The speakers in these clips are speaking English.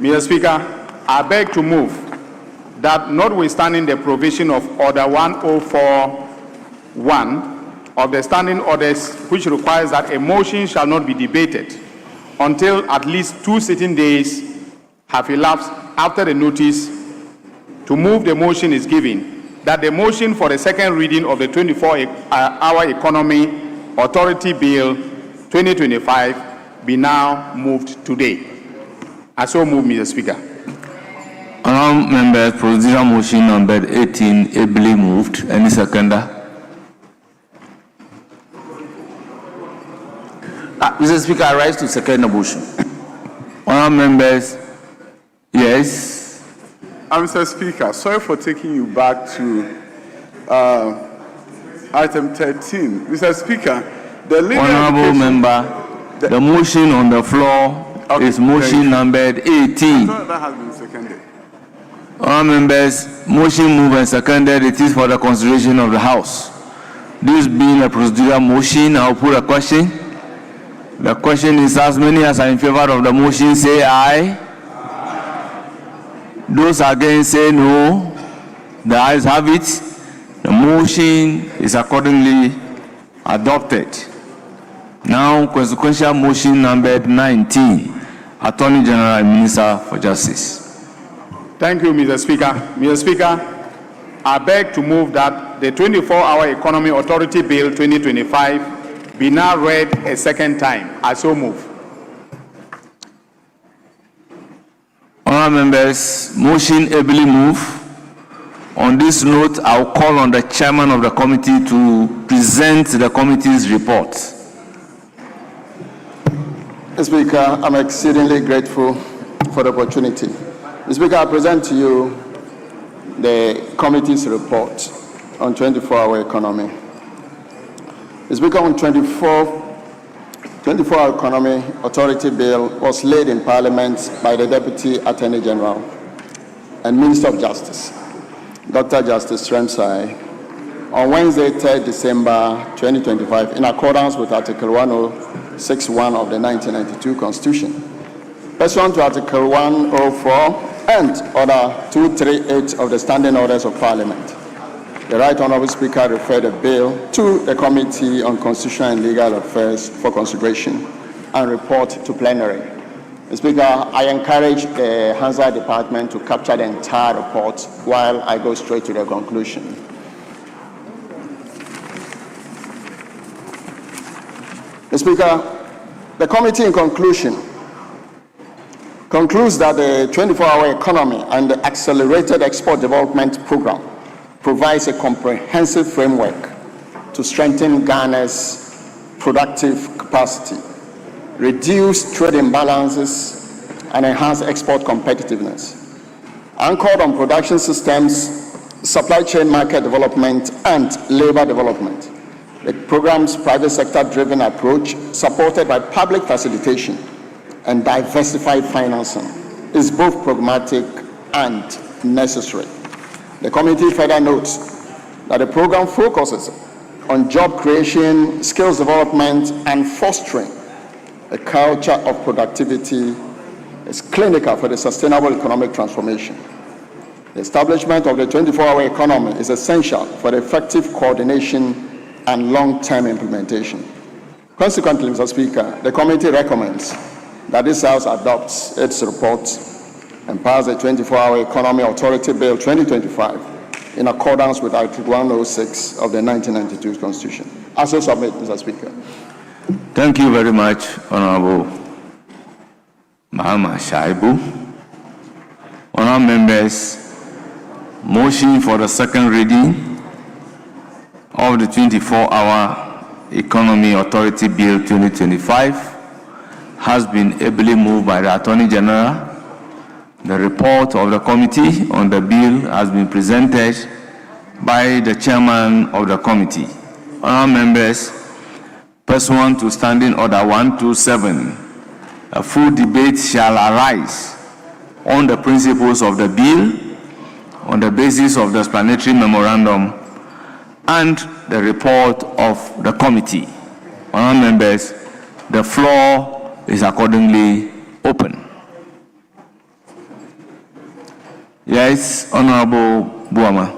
Mr. Speaker, I beg to move that notwithstanding the provision of Order 104.1 of the Standing Orders, which requires that a motion shall not be debated until at least 2 sitting days have elapsed after the notice to move the motion is given, that the motion for the second reading of the 24-hour Economy Authority Bill 2025 be now moved today. I so move, Mr. Speaker. Honourable members, procedural motion number 18 ably moved. Any seconder? Mr. Speaker, I rise to second the motion. Honourable members, yes. Mr. Speaker, sorry for taking you back to item 13. Mr. Speaker, the legal Honourable member, the motion on the floor is motion numbered 18. That has been seconded. Honourable members, motion moved and seconded. It is for the consideration of the House. This being a procedural motion, I will put a question. The question is, as many as are in favor of the motion say aye. Those against say no. The ayes have it. The motion is accordingly adopted. Now, consequential motion numbered 19, Attorney General and Minister for Justice. Thank you, Mr. Speaker. Mr. Speaker, I beg to move that the 24-hour Economy Authority Bill 2025 be now read a second time. I so move. Honourable members, motion ably move. On this note, I will call on the chairman of the committee to present the committee's report. Mr. Speaker, I'm exceedingly grateful for the opportunity. Mr. Speaker, I present to you the committee's report on 24-hour economy. Mr. Speaker, on 24-hour Economy Authority Bill was laid in Parliament by the Deputy Attorney General and Minister of Justice, Dr. Justice Remsai, on Wednesday, 3rd December 2025, in accordance with Article 106.1 of the 1992 Constitution. Pursuant to Article 104 and Order 238 of the Standing Orders of Parliament, the Right Honourable Speaker referred the bill to the Committee on Constitutional and Legal Affairs for consideration and report to plenary. Mr. Speaker, I encourage the Hansard Department to capture the entire report while I go straight to the conclusion. Mr. Speaker, the committee in conclusion concludes that the 24-hour economy and the accelerated export development program provides a comprehensive framework to strengthen Ghana's productive capacity, reduce trade imbalances, and enhance export competitiveness. Anchored on production systems, supply chain market development, and labor development, the program's private sector-driven approach, supported by public facilitation and diversified financing, is both pragmatic and necessary. The committee further notes that the program focuses on job creation, skills development, and fostering a culture of productivity is clinical for the sustainable economic transformation. The establishment of the 24-hour economy is essential for the effective coordination and long-term implementation. Consequently, Mr. Speaker, the committee recommends that this House adopts its report and pass the 24-hour Economy Authority Bill 2025 in accordance with Article 106 of the 1992 Constitution. I so submit, Mr. Speaker. Thank you very much, Honourable Mahama Shaibu. Honourable members, motion for the second reading of the 24-hour Economy Authority Bill 2025 has been ably moved by the Attorney General. The report of the committee on the bill has been presented by the chairman of the committee. Honourable members, pursuant to Standing Order 127, a full debate shall arise on the principles of the bill on the basis of the explanatory memorandum and the report of the committee. Honourable members, the floor is accordingly open. Yes, Honorable Boamah.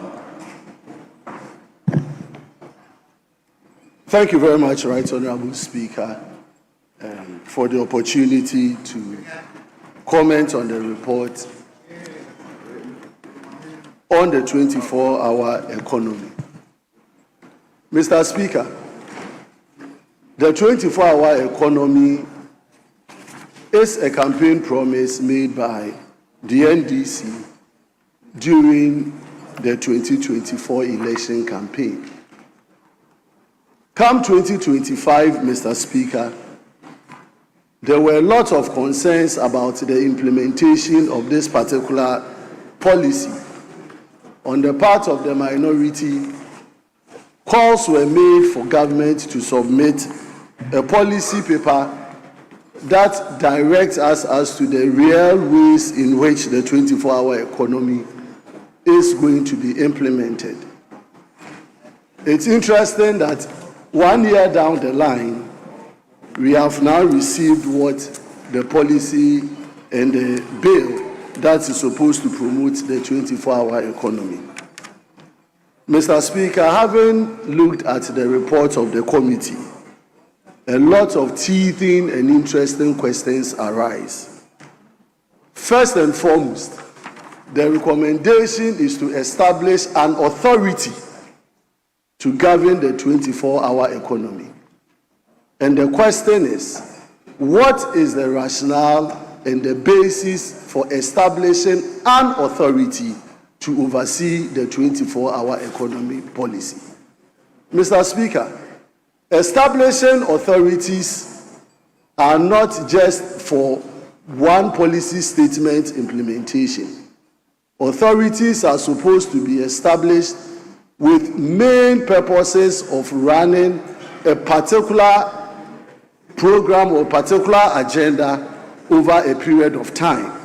Thank you very much, Right Honorable Speaker, for the opportunity to comment on the report on the 24-hour economy. Mr. Speaker, the 24-hour economy is a campaign promise made by the NDC during the 2024 election campaign. Come 2025, Mr. Speaker, there were a lot of concerns about the implementation of this particular policy. On the part of the minority, calls were made for government to submit a policy paper that directs us as to the real ways in which the 24-hour economy is going to be implemented. It's interesting that 1 year down the line, we have now received what the policy and the bill that is supposed to promote the 24-hour economy. Mr. Speaker, having looked at the report of the committee, a lot of teething and interesting questions arise. First and foremost, the recommendation is to establish an authority to govern the 24-hour economy. And the question is, what is the rationale and the basis for establishing an authority to oversee the 24-hour economy policy? Mr. Speaker, establishing authorities are not just for one policy statement implementation. Authorities are supposed to be established with main purposes of running a particular program or particular agenda over a period of time.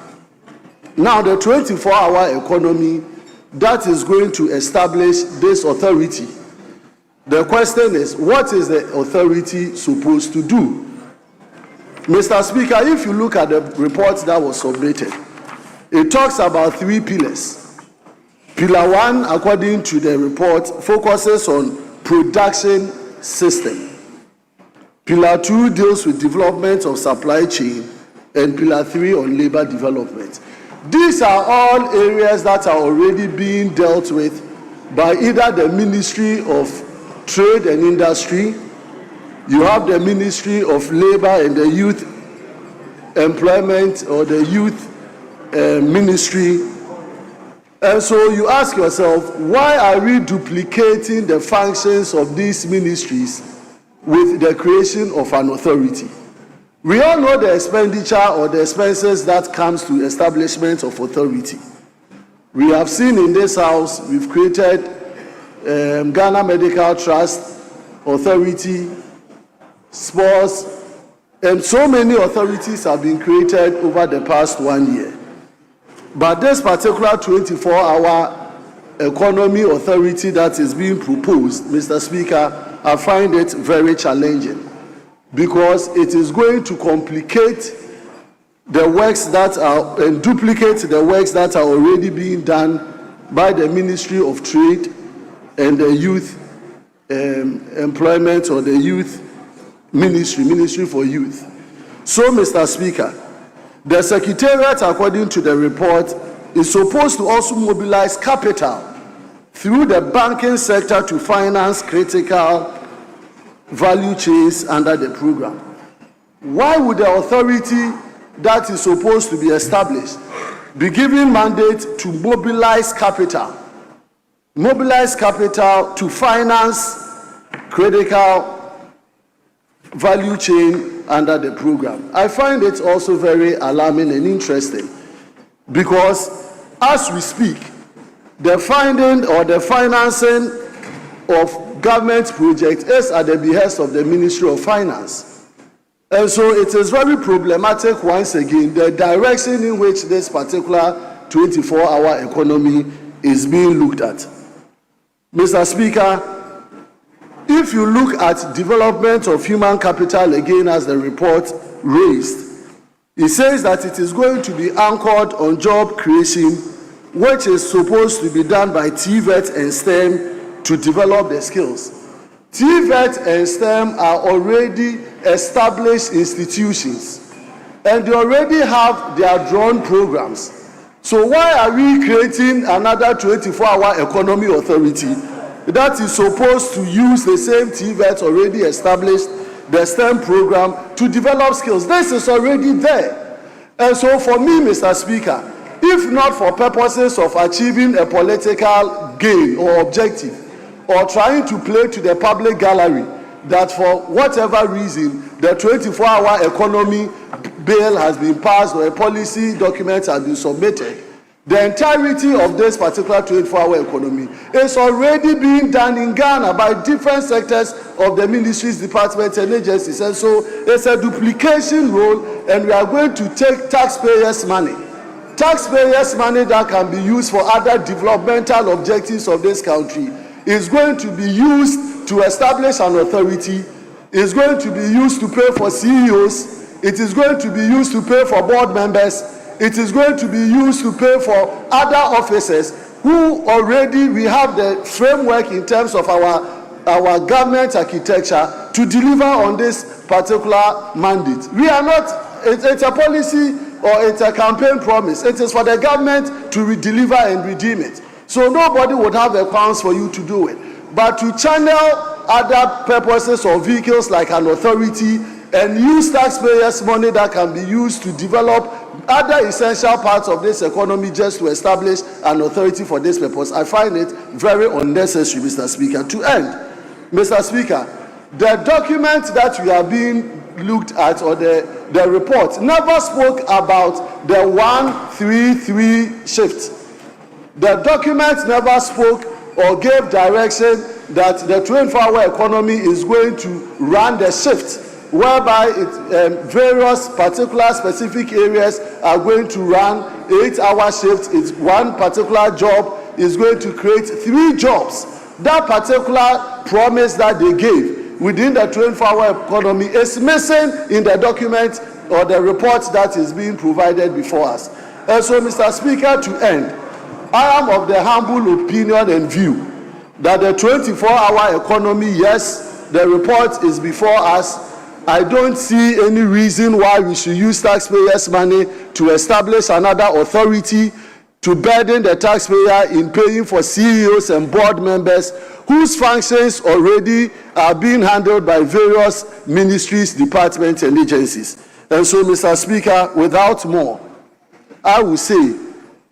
Now, the 24-hour economy that is going to establish this authority, the question is, what is the authority supposed to do? Mr. Speaker, if you look at the report that was submitted, it talks about 3 pillars. Pillar 1, according to the report, focuses on production system. Pillar 2 deals with development of supply chain, and Pillar 3 on labor development. These are all areas that are already being dealt with by either the Ministry of Trade and Industry, you have the Ministry of Labor and the Youth Employment, or the Youth Ministry. And so you ask yourself, why are we duplicating the functions of these ministries with the creation of an authority? We all know the expenditure or the expenses that comes to establishment of authority. We have seen in this house, we've created Ghana Medical Trust Authority, sports, and so many authorities have been created over the past 1 year. But this particular 24-hour economy authority that is being proposed, Mr. Speaker, I find it very challenging because it is going to complicate the works that are and duplicate the works that are already being done by the Ministry of Trade and the Youth Employment, or the Youth Ministry for Youth. So, Mr. Speaker, the Secretariat, according to the report, is supposed to also mobilize capital through the banking sector to finance critical value chains under the program. Why would the authority that is supposed to be established be given mandate to mobilize capital to finance critical value chain under the program? I find it also very alarming and interesting because as we speak, the funding or the financing of government projects is at the behest of the Ministry of Finance. And so it is very problematic, once again, the direction in which this particular 24-hour economy is being looked at. Mr. Speaker, if you look at development of human capital, again, as the report raised, it says that it is going to be anchored on job creation which is supposed to be done by TVET and STEM to develop the skills. TVET and STEM are already established institutions, and they already have their drawn programs. So why are we creating another 24-hour economy authority that is supposed to use the same TVET already established, the STEM program, to develop skills? This is already there. And so for me, Mr. Speaker, if not for purposes of achieving a political gain or objective, or trying to play to the public gallery, that for whatever reason, the 24-hour economy bill has been passed or a policy document has been submitted, the entirety of this particular 24-hour economy is already being done in Ghana by different sectors of the ministries, departments, and agencies. And so it's a duplication role, and we are going to take taxpayers' money that can be used for other developmental objectives of this country, is going to be used to establish an authority, is going to be used to pay for CEOs, it is going to be used to pay for board members, it is going to be used to pay for other officers who already we have the framework in terms of our government architecture to deliver on this particular mandate. We are not, it's a policy or it's a campaign promise. It is for the government to deliver and redeem it. So nobody would have a chance for you to do it. But to channel other purposes or vehicles like an authority and use taxpayers' money that can be used to develop other essential parts of this economy just to establish an authority for this purpose, I find it very unnecessary, Mr. Speaker. To end, Mr. Speaker, the document that we are being looked at, or the report, never spoke about the 1-3-3 shift. The document never spoke or gave direction that the 24-hour economy is going to run the shift, whereby various particular specific areas are going to run 8-hour shifts. It's one particular job is going to create 3 jobs. That particular promise that they gave within the 24-hour economy is missing in the document or the report that is being provided before us. And so, Mr. Speaker, to end, I am of the humble opinion and view that the 24-hour economy, yes, the report is before us. I don't see any reason why we should use taxpayers' money to establish another authority to burden the taxpayer in paying for CEOs and board members whose functions already are being handled by various ministries, departments, and agencies. And so, Mr. Speaker, without more, I will say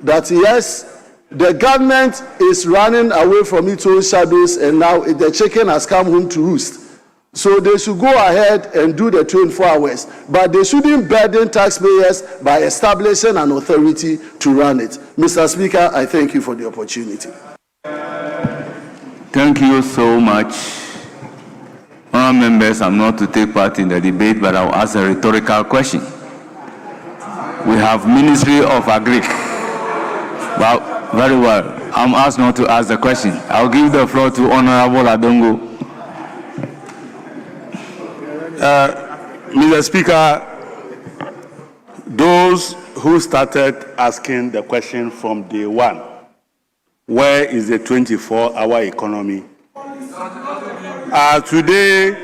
that yes, the government is running away from its own shadows, and now the chicken has come home to roost. So they should go ahead and do the 24 hours, but they shouldn't burden taxpayers by establishing an authority to run it. Mr. Speaker, I thank you for the opportunity. Thank you so much. Honourable members, I'm not to take part in the debate, but I'll ask a rhetorical question. We have Ministry of Agric. Well, very well. I'm asked not to ask the question. I'll give the floor to Honourable Adongo. Mr. Speaker, those who started asking the question from day one, where is the 24-hour economy, are today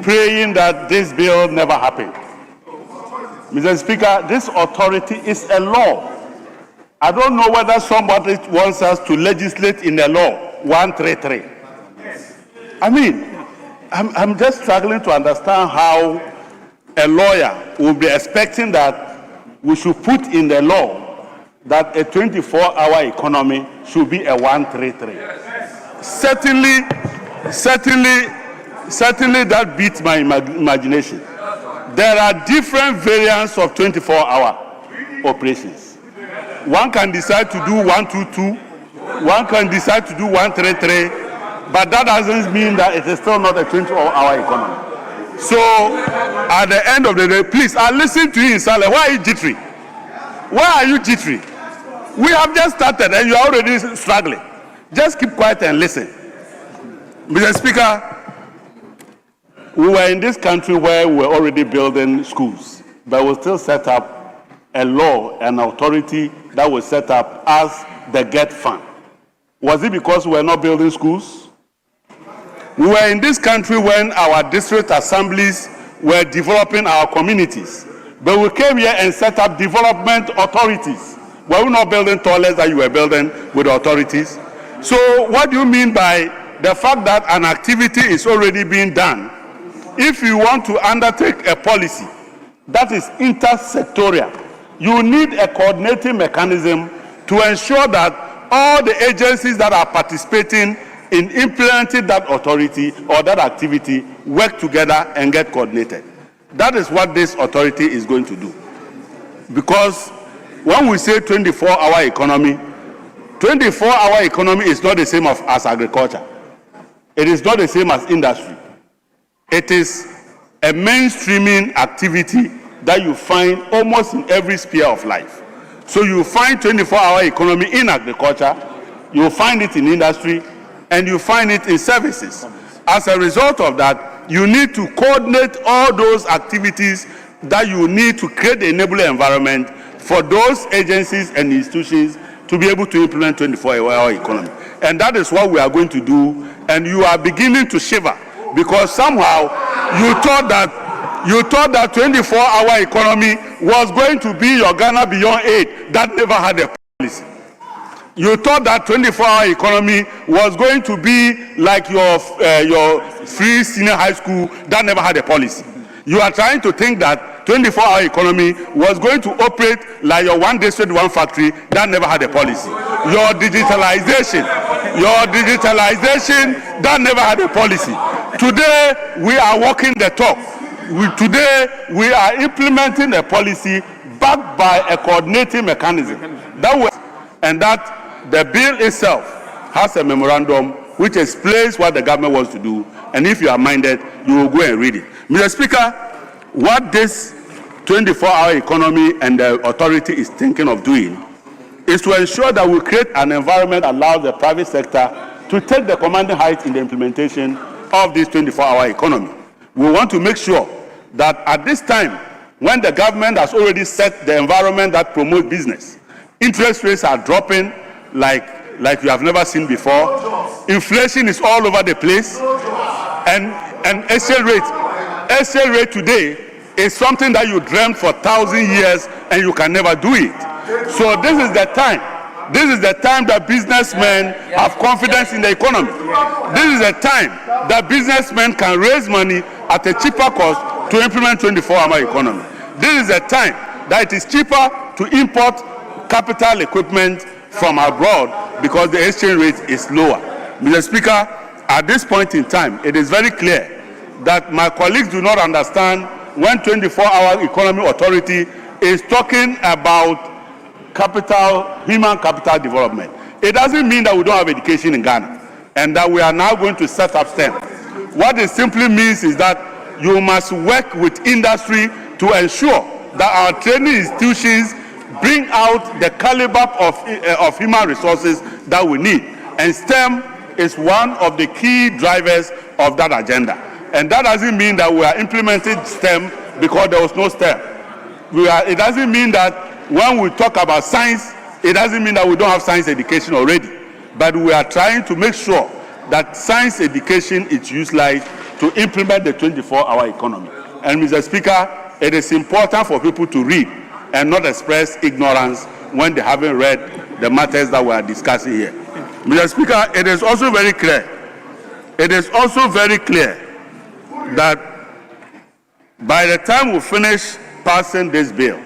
praying that this bill never happened. Mr. Speaker, this authority is a law. I don't know whether somebody wants us to legislate in the law 133. I mean, I'm just struggling to understand how a lawyer will be expecting that we should put in the law that a 24-hour economy should be a 133. Certainly that beats my imagination. There are different variants of 24-hour operations. One can decide to do 122, one can decide to do 133, but that doesn't mean that it is still not a 24-hour economy. So, at the end of the day, please, I listen to you in silence. Why are you jittery? Why are you jittery? We have just started and you are already struggling. Just keep quiet and listen. Mr. Speaker, we were in this country where we were already building schools, but we still set up a law, an authority that was set up as the GET Fund? Was it because we were not building schools? We were in this country when our district assemblies were developing our communities. But we came here and set up development authorities. Were we not building toilets that you were building with authorities? So what do you mean by the fact that an activity is already being done? If you want to undertake a policy that is intersectoral, you need a coordinating mechanism to ensure that all the agencies that are participating in implementing that authority or that activity work together and get coordinated. That is what this authority is going to do. Because when we say 24-hour economy, 24-hour economy is not the same as agriculture. It is not the same as industry. It is a mainstreaming activity that you find almost in every sphere of life. So you find 24-hour economy in agriculture, you find it in industry, and you find it in services. As a result of that, you need to coordinate all those activities that you need to create the enabling environment for those agencies and institutions to be able to implement 24-hour economy. And that is what we are going to do. And you are beginning to shiver because somehow you thought that 24-hour economy was going to be your Ghana Beyond Aid that never had a policy. You thought that 24-hour economy was going to be like your free senior high school that never had a policy. You are trying to think that 24-hour economy was going to operate like your one district, one factory that never had a policy. Your digitalization that never had a policy. Today, we are walking the talk. Today, we are implementing a policy backed by a coordinating mechanism. That the bill itself has a memorandum which explains what the government wants to do. And if you are minded, you will go and read it. Mr. Speaker, what this 24-hour economy and the authority is thinking of doing is to ensure that we create an environment that allows the private sector to take the commanding height in the implementation of this 24-hour economy. We want to make sure that at this time, when the government has already set the environment that promotes business, interest rates are dropping like you have never seen before. Inflation is all over the place, and exchange rate today is something that you dreamt for 1,000 years and you can never do it. So this is the time. This is the time that businessmen have confidence in the economy. This is the time that businessmen can raise money at a cheaper cost to implement 24-hour economy. This is the time that it is cheaper to import capital equipment from abroad because the exchange rate is lower. Mr. Speaker, at this point in time, it is very clear that my colleagues do not understand when 24-hour economy authority is talking about human capital development. It doesn't mean that we don't have education in Ghana and that we are now going to set up STEM. What it simply means is that you must work with industry to ensure that our training institutions bring out the caliber of human resources that we need. And STEM is one of the key drivers of that agenda. And that doesn't mean that we are implementing STEM because there was no STEM. It doesn't mean that when we talk about science, it doesn't mean that we don't have science education already. But we are trying to make sure that science education is utilized to implement the 24-hour economy. And Mr. Speaker, it is important for people to read and not express ignorance when they haven't read the matters that we are discussing here. Mr. Speaker, it is also very clear. It is also very clear that by the time we finish passing this bill,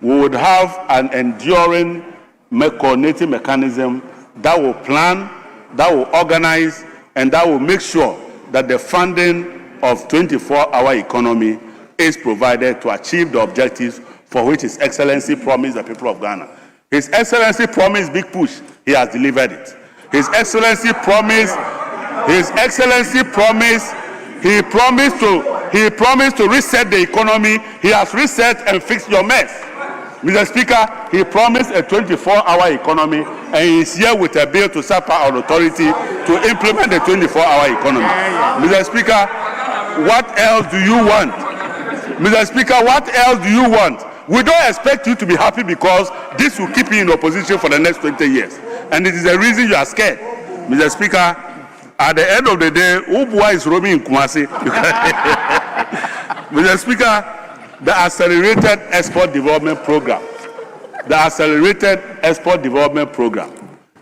we would have an enduring coordinating mechanism that will plan, that will organize, and that will make sure that the funding of 24-hour economy is provided to achieve the objectives for which His Excellency promised the people of Ghana. His Excellency promised big push. He has delivered it. He promised to reset the economy. He has reset and fixed your mess. Mr. Speaker, he promised a 24-hour economy, and he is here with a bill to set our authority to implement the 24-hour economy. Mr. Speaker, what else do you want? Mr. Speaker, what else do you want? We don't expect you to be happy because this will keep you in opposition for the next 20 years. And it is the reason you are scared. Mr. Speaker, at the end of the day, Ubua is roaming in Kumasi. Mr. Speaker, the Accelerated Export Development Program,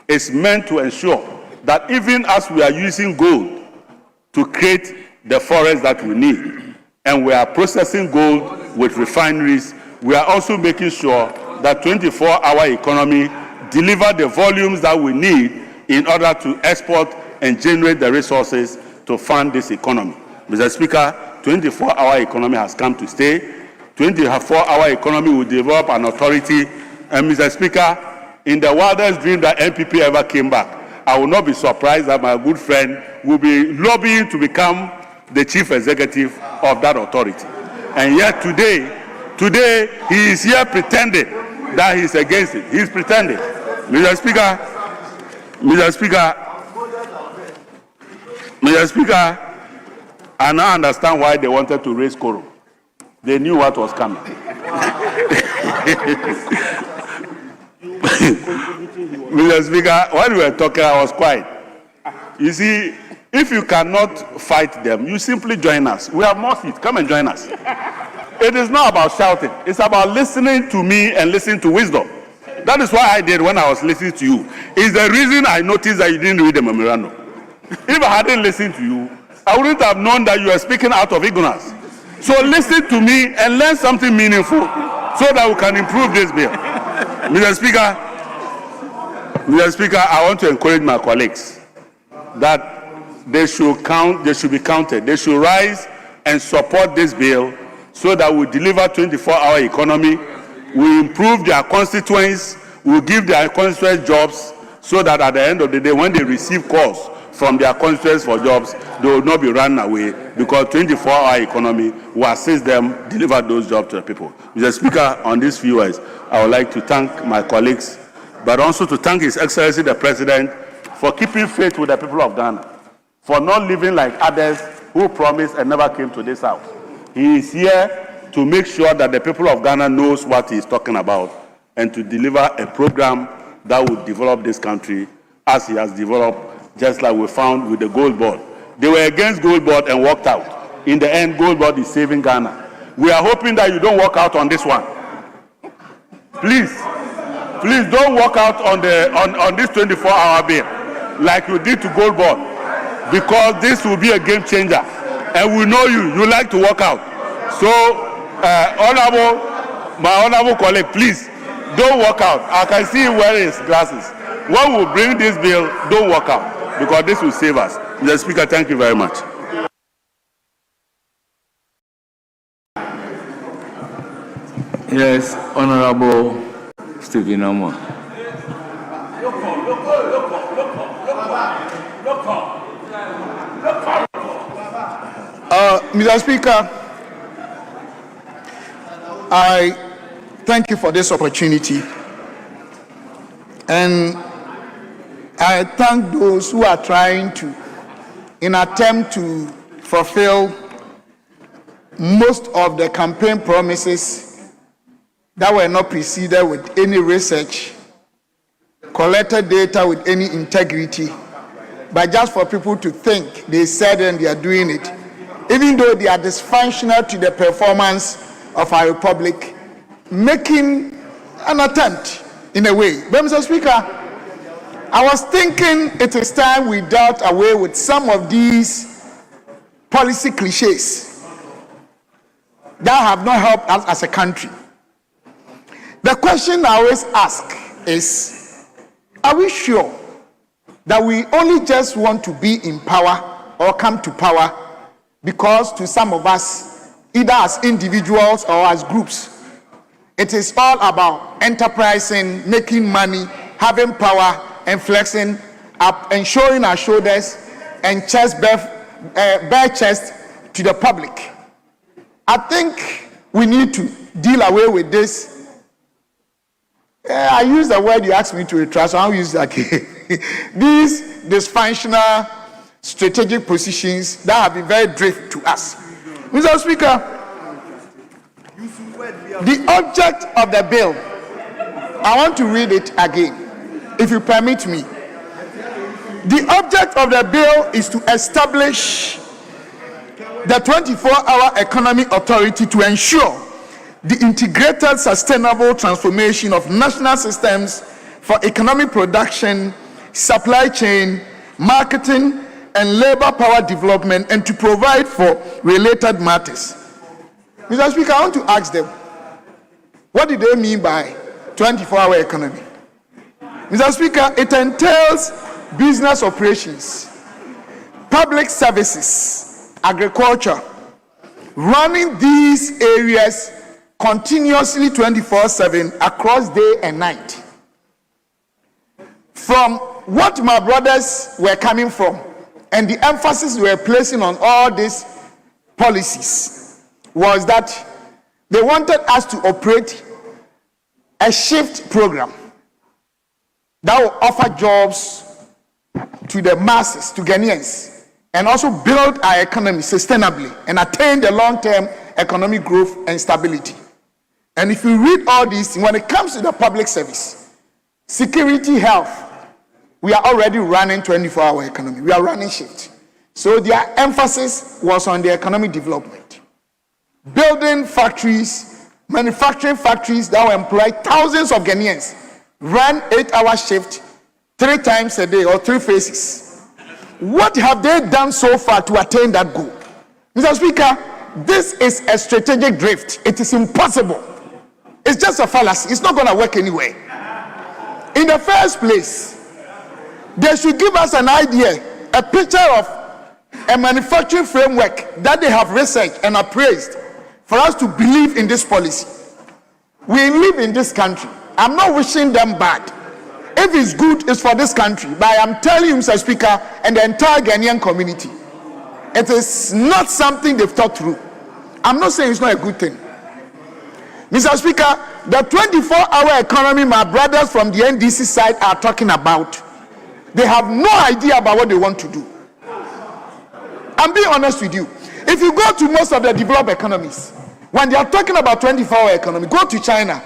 is meant to ensure that even as we are using gold to create the forest that we need, and we are processing gold with refineries, we are also making sure that 24-hour economy deliver the volumes that we need in order to export and generate the resources to fund this economy. Mr. Speaker, 24-hour economy has come to stay. 24-hour economy will develop an authority. And Mr. Speaker, in the wildest dream that NPP ever came back, I will not be surprised that my good friend will be lobbying to become the chief executive of that authority. And yet today he is here pretending that he's against it. He's pretending. Mr. Speaker, I now understand why they wanted to raise quorum. They knew what was coming. Mr. Speaker, when we were talking, I was quiet. You see, if you cannot fight them, you simply join us. We have more seats. Come and join us. It is not about shouting. It's about listening to me and listening to wisdom. That is what I did when I was listening to you. It's the reason I noticed that you didn't read the memorandum. If I hadn't listened to you, I wouldn't have known that you were speaking out of ignorance. So listen to me and learn something meaningful so that we can improve this bill. Mr. Speaker, I want to encourage my colleagues that they should be counted. They should rise and support this bill so that we deliver 24-hour economy, we improve their constituents, we give their constituents jobs, so that at the end of the day, when they receive calls from their constituents for jobs, they will not be run away, because 24-hour economy will assist them deliver those jobs to the people. Mr. Speaker, on these few words, I would like to thank my colleagues, but also to thank His Excellency the President for keeping faith with the people of Ghana, for not living like others who promised and never came to this house. He is here to make sure that the people of Ghana knows what he is talking about and to deliver a program that will develop this country as he has developed, just like we found with the Gold Board. They were against Gold Board and walked out. In the end, Gold Board is saving Ghana. We are hoping that you don't walk out on this one. Please don't walk out on this 24-hour bill like you did to Gold Board, because this will be a game changer. And we know you like to walk out. So, my honorable colleague, please don't walk out. I can see him wearing his glasses. When we bring this bill, don't walk out, because this will save us. Mr. Speaker, thank you very much. Yes, Honorable Stephen Amo. Mr. Speaker, I thank you for this opportunity, and I thank those who are trying to, in attempt to fulfill most of the campaign promises that were not preceded with any research, collected data with any integrity, but just for people to think they said and they are doing it, even though they are dysfunctional to the performance of our republic, making an attempt in a way. But Mr. Speaker, I was thinking it is time we dealt away with some of these policy cliches that have not helped us as a country. The question I always ask is, are we sure that we only just want to be in power or come to power because to some of us, either as individuals or as groups, it is all about enterprising, making money, having power, and flexing up and showing our shoulders and bare chest to the public. I think we need to deal away with this. I use the word you asked me to retract, so I'll use that again. These dysfunctional strategic positions that have been very drift to us. Mr. Speaker, The object of the bill, I want to read it again, if you permit me. The object of the bill is to establish the 24-hour economy authority to ensure the integrated sustainable transformation of national systems for economic production, supply chain, marketing, and labor power development, and to provide for related matters. Mr. Speaker, I want to ask them, what do they mean by 24-hour economy? Mr. Speaker, it entails business operations, public services, agriculture, running these areas continuously 24/7 across day and night. From what my brothers were coming from and the emphasis we were placing on all these policies was that they wanted us to operate a shift program that will offer jobs to the masses, to Ghanaians, and also build our economy sustainably and attain the long-term economic growth and stability. And if you read all these, when it comes to the public service, security, health, we are already running 24-hour economy. We are running shift. So their emphasis was on the economic development. Building factories, manufacturing factories that will employ thousands of Ghanaians, run 8-hour shift 3 times a day or 3 phases. What have they done so far to attain that goal? Mr. Speaker, this is a strategic drift. It is impossible. It's just a fallacy. It's not going to work anyway. In the first place, they should give us an idea, a picture of a manufacturing framework that they have researched and appraised for us to believe in this policy. We live in this country. I'm not wishing them bad. If it's good, it's for this country. But I am telling you, Mr. Speaker, and the entire Ghanaian community, it is not something they've thought through. I'm not saying it's not a good thing. Mr. Speaker, the 24-hour economy my brothers from the NDC side are talking about, they have no idea about what they want to do. I'm being honest with you. If you go to most of the developed economies, when they are talking about 24-hour economy, go to China,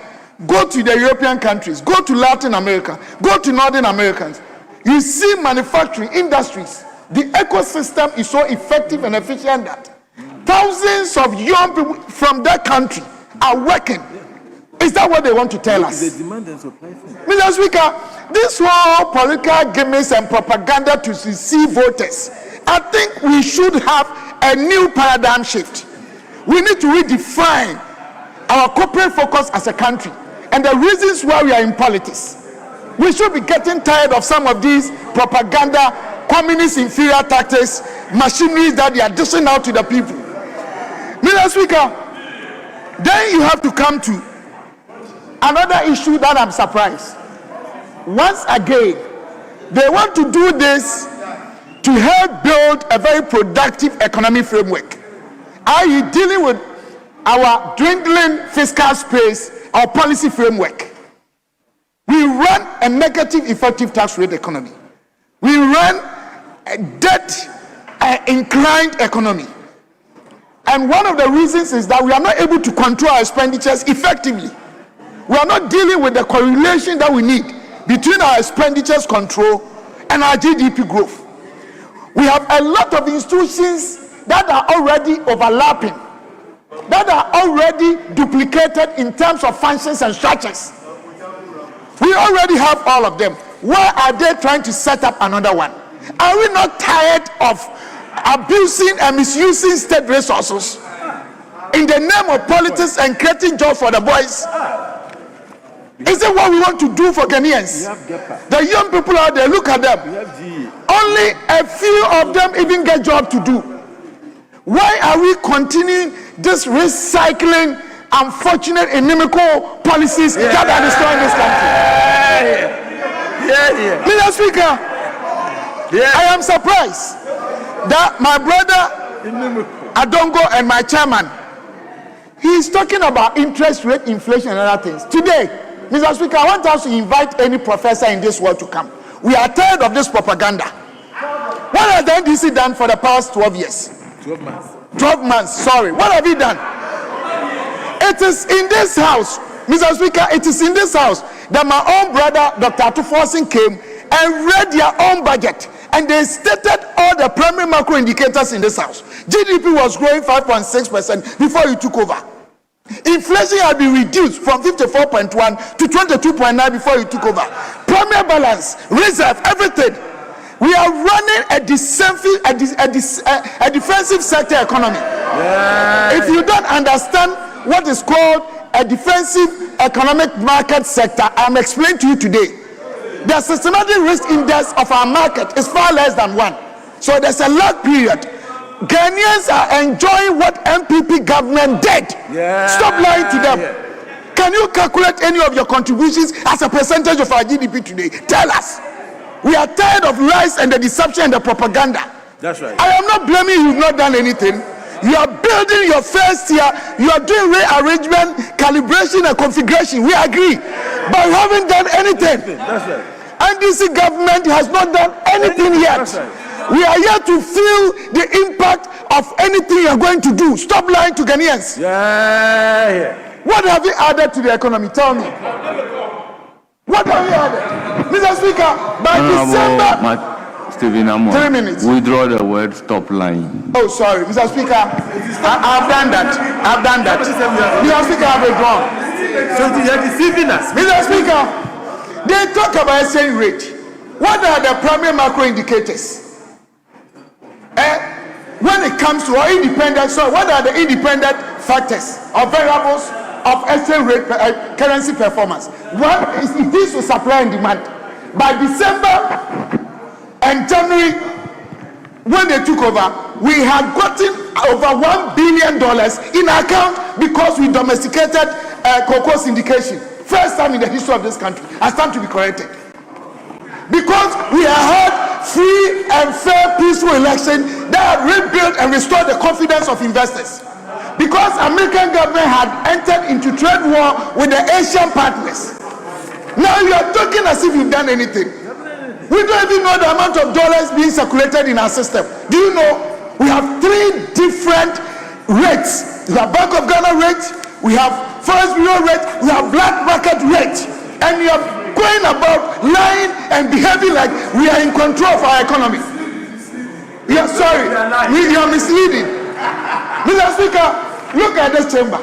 go to the European countries, go to Latin America, go to Northern Americans, you see manufacturing industries. The ecosystem is so effective and efficient that thousands of young people from that country are working. Is that what they want to tell us? Mr. Speaker, this whole political gimmicks and propaganda to deceive voters, I think we should have a new paradigm shift. We need to redefine our corporate focus as a country and the reasons why we are in politics. We should be getting tired of some of these propaganda, communist inferior tactics, machineries that they are dishing out to the people. Mr. Speaker, then you have to come to another issue that I'm surprised. Once again, they want to do this to help build a very productive economic framework. Are you dealing with our dwindling fiscal space, our policy framework? We run a negative effective tax rate economy. We run a debt inclined economy. And one of the reasons is that we are not able to control our expenditures effectively. We are not dealing with the correlation that we need between our expenditures control and our GDP growth. We have a lot of institutions that are already overlapping, that are already duplicated in terms of functions and structures. We already have all of them. Why are they trying to set up another one? Are we not tired of abusing and misusing state resources in the name of politics and creating jobs for the boys? Is it what we want to do for Ghanaians? The young people out there, look at them. Only a few of them even get job to do. Why are we continuing this recycling unfortunate inimical policies that are destroying this country? Mr. Speaker, I am surprised that my brother Adongo and my chairman, he is talking about interest rate, inflation, and other things. Today, Mr. Speaker, I want us to invite any professor in this world to come. We are tired of this propaganda. What has the NDC done for the past 12 years? 12 months. 12 months, sorry. What have you done? It is in this house, Mr. Speaker, it is in this house that my own brother, Dr. Atuforsin, came and read their own budget. And they stated all the primary macro indicators in this house. GDP was growing 5.6% before you took over. Inflation had been reduced from 54.1 to 22.9 before you took over. Primary balance, reserve, everything. We are running a defensive sector economy. If you don't understand what is called a defensive economic market sector, I'm explaining to you today. The systematic risk index of our market is far less than 1. So there's a lag period. Ghanaians are enjoying what MPP government did. Stop lying to them. Can you calculate any of your contributions as a percentage of our GDP today? Tell us. We are tired of lies and the deception and the propaganda. That's right. I am not blaming you, you've not done anything. You are building your first year. You are doing rearrangement, calibration, and configuration. We agree. But you haven't done anything. That's right. NDC government has not done anything yet. Right. We are here to feel the impact of anything you are going to do. Stop lying to Ghanaians. What have you added to the economy? Tell me. What have you added? Mr. Speaker, by December... Stephen Amon, 3 minutes. Withdraw the word stop lying. Oh, sorry, Mr. Speaker. I've done that. Mr. Speaker, I've withdrawn. So you are deceiving us. Mr. Speaker, they talk about exchange rate. What are the primary macro indicators? When it comes to our independent, so what are the independent factors or variables of exchange rate currency performance? One is this with supply and demand. By December and January, when they took over, we had gotten over $1 billion in account because we domesticated cocoa syndication. First time in the history of this country. I stand to be corrected. Because we have had free and fair, peaceful election that have rebuilt and restored the confidence of investors. Because American government had entered into trade war with the Asian partners. Now you are talking as if you've done anything. We don't even know the amount of dollars being circulated in our system. Do you know we have 3 different rates? We have Bank of Ghana rate, we have Forex Bureau rate, we have black market rate. And you are going about lying and behaving like we are in control of our economy. You are sorry. You are misleading. Mr. Speaker, look at this chamber.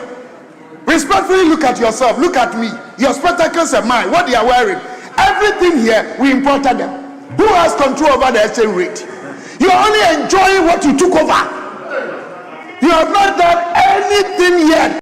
Respectfully look at yourself. Look at me. Your spectacles are mine. What they are wearing. Everything here, we imported them. Who has control over the exchange rate? You are only enjoying what you took over. You have not done anything yet.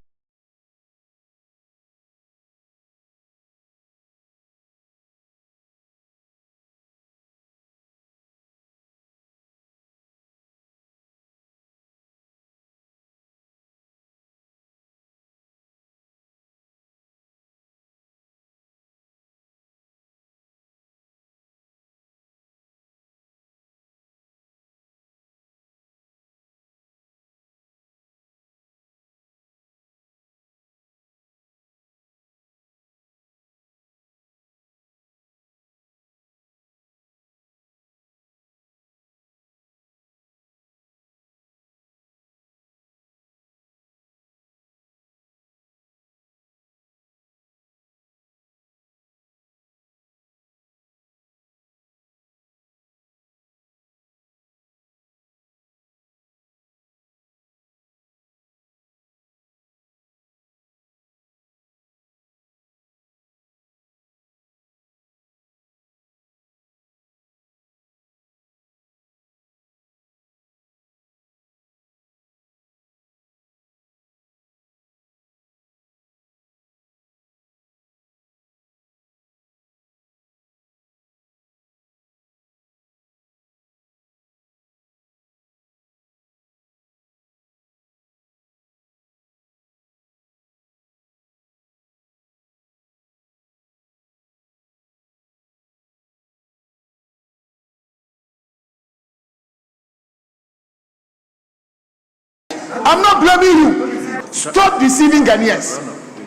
I'm not blaming you. Stop deceiving Ghanaians.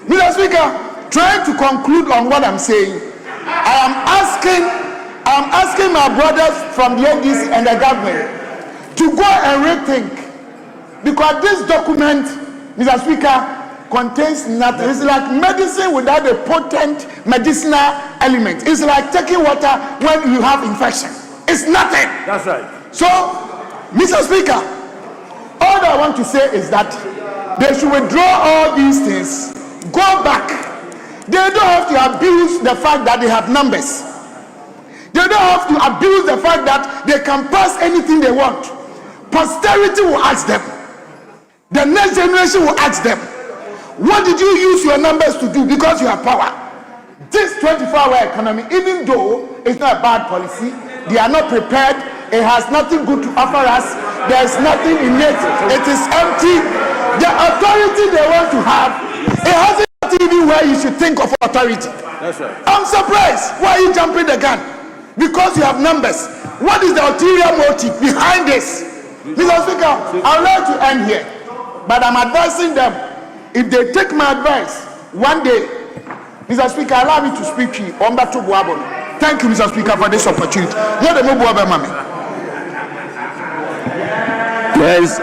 Mr. Speaker, trying to conclude on what I'm saying, I'm asking my brothers from the NDC and the government to go and rethink, because this document, Mr. Speaker, contains nothing. It's like medicine without a potent medicinal element. It's like taking water when you have infection. It's nothing. That's right. So, Mr. Speaker, all that I want to say is that they should withdraw all these things, go back. They don't have to abuse the fact that they have numbers. They don't have to abuse the fact that they can pass anything they want. Posterity will ask them. The next generation will ask them, what did you use your numbers to do? Because you have power. This 24-hour economy, even though it's not a bad policy, they are not prepared. It has nothing good to offer us. There's nothing in it. It is empty. The authority they want to have, it hasn't even where you should think of authority. That's right. I'm surprised. Why are you jumping the gun? Because you have numbers. What is the ulterior motive behind this? Mr. Speaker, I would like to end here, but I'm advising them, if they take my advice, one day, Mr. Speaker, allow me to speak to you. Thank you, Mr. Speaker, for this opportunity. Yes,